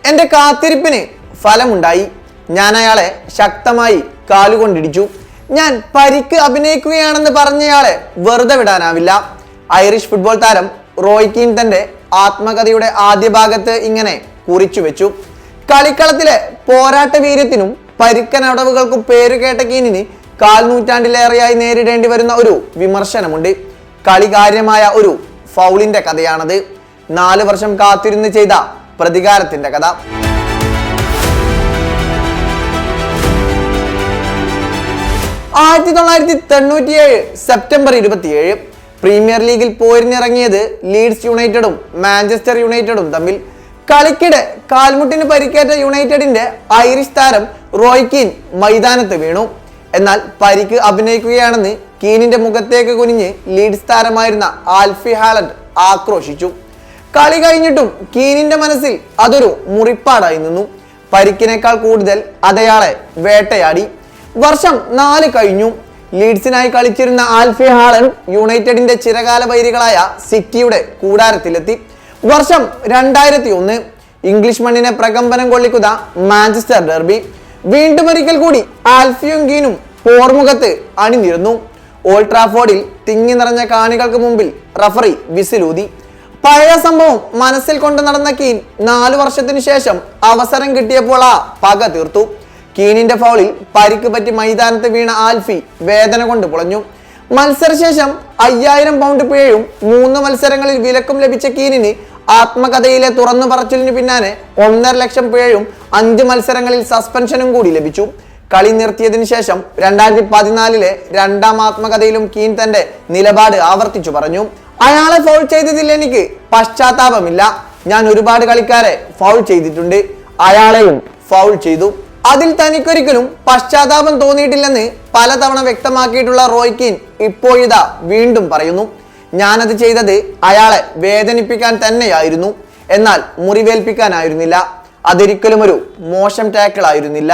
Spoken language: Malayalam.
എന്റെ കാത്തിരിപ്പിന് ഫലമുണ്ടായി. ഞാൻ അയാളെ ശക്തമായി കാലുകൊണ്ടിടിച്ചു. ഞാൻ പരിക്ക് അഭിനയിക്കുകയാണെന്ന് പറഞ്ഞയാളെ വെറുതെ വിടാനാവില്ല. ഐറിഷ് ഫുട്ബോൾ താരം റോയ് കീൻ തന്റെ ആത്മകഥയുടെ ആദ്യ ഭാഗത്ത് ഇങ്ങനെ കുറിച്ചു വെച്ചു. കളിക്കളത്തിലെ പോരാട്ട വീര്യത്തിനും പരിക്കനടവുകൾക്കും പേരുകേട്ട കീനിന് 1/4 നൂറ്റാണ്ടിലേറെയായി നേരിടേണ്ടി വരുന്ന ഒരു വിമർശനമുണ്ട്. കളികാര്യമായ ഒരു ഫൗളിന്റെ കഥയാണത്. 4 വർഷം കാത്തിരുന്ന് ചെയ്ത പ്രതികാരത്തിന്റെ കഥ. സെപ്റ്റംബർ 27 പ്രീമിയർ ലീഗിൽ പോരിനിറങ്ങിയത് ലീഡ്സ് യുണൈറ്റഡും മാഞ്ചസ്റ്റർ യുണൈറ്റഡും തമ്മിൽ. കളിക്കിടെ കാൽമുട്ടിന് പരിക്കേറ്റ യുണൈറ്റഡിന്റെ ഐറിഷ് താരം റോയ് കീൻ മൈതാനത്ത് വീണു. എന്നാൽ പരിക്ക് അഭിനയിക്കുകയാണെന്ന് കീനിന്റെ മുഖത്തേക്ക് കുനിഞ്ഞ് ലീഡ്സ് താരമായിരുന്ന ആൽഫി ഹാലൻഡ് ആക്രോശിച്ചു. കളി കഴിഞ്ഞിട്ടും കീനിന്റെ മനസ്സിൽ അതൊരു മുറിപ്പാടായി നിന്നു. പരിക്കിനേക്കാൾ കൂടുതൽ അതയാളെ വേട്ടയാടി. വർഷം 4 കഴിഞ്ഞു. ലീഡ്സിനായി കളിച്ചിരുന്ന ആൽഫി ഹാലൻഡ് യുണൈറ്റഡിന്റെ ചിരകാല വൈരികളായ സിറ്റിയുടെ കൂടാരത്തിലെത്തി. വർഷം 2001 ഇംഗ്ലീഷ് മണ്ണിനെ പ്രകമ്പനം കൊള്ളിക്കുന്ന മാഞ്ചസ്റ്റർ ഡെർബി. വീണ്ടും ഒരിക്കൽ കൂടി ആൽഫിയും കീനും പോർമുഖത്ത് അണിനിരുന്നു. ഓൾഡ് ട്രാഫോർഡിൽ തിങ്ങി നിറഞ്ഞ കാണികൾക്ക് മുമ്പിൽ റഫറി വിസിലൂതി. പഴയ സംഭവം മനസ്സിൽ കൊണ്ട് നടന്ന കീൻ 4 വർഷത്തിനു ശേഷം അവസരം കിട്ടിയപ്പോൾ ആ പക തീർത്തു. കീനിന്റെ ഫൗളിൽ പരിക്ക് പറ്റി മൈതാനത്ത് വീണ ആൽഫി വേദന കൊണ്ട് പുളഞ്ഞു. മത്സരശേഷം 5000 പൗണ്ട് പിഴയും 3 മത്സരങ്ങളിൽ വിലക്കും ലഭിച്ച കീനിന് ആത്മകഥയിലെ തുറന്നു പറച്ചിലിന് പിന്നാലെ 1.5 ലക്ഷം പിഴയും 5 മത്സരങ്ങളിൽ സസ്പെൻഷനും കൂടി ലഭിച്ചു. കളി നിർത്തിയതിനു ശേഷം 2014 രണ്ടാം ആത്മകഥയിലും കീൻ തന്റെ നിലപാട് ആവർത്തിച്ചു പറഞ്ഞു. അയാളെ ഫൗൾ ചെയ്തതിൽ എനിക്ക് പശ്ചാത്താപമില്ല. ഞാൻ ഒരുപാട് കളിക്കാരെ ഫൗൾ ചെയ്തിട്ടുണ്ട്. അയാളെയും ഫൗൾ ചെയ്തു. അതിൽ തനിക്കൊരിക്കലും പശ്ചാത്താപം തോന്നിയിട്ടില്ലെന്ന് പലതവണ വ്യക്തമാക്കിയിട്ടുള്ള റോയ് കീൻ ഇപ്പോഴിതാ വീണ്ടും പറയുന്നു. ഞാനത് ചെയ്തത് അയാളെ വേദനിപ്പിക്കാൻ തന്നെയായിരുന്നു, എന്നാൽ മുറിവേൽപ്പിക്കാനായിരുന്നില്ല. അതൊരിക്കലും ഒരു മോശം ടാക്കിൾ ആയിരുന്നില്ല.